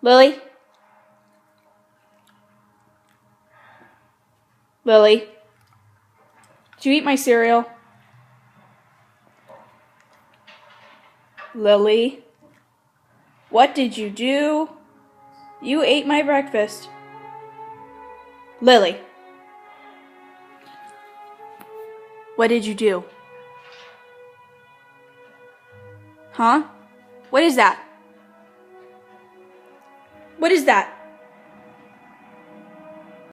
Lily? Lily? Did you eat my cereal? Lily? What did you do? You ate my breakfast. Lily? What did you do? Huh? What is that? What is that?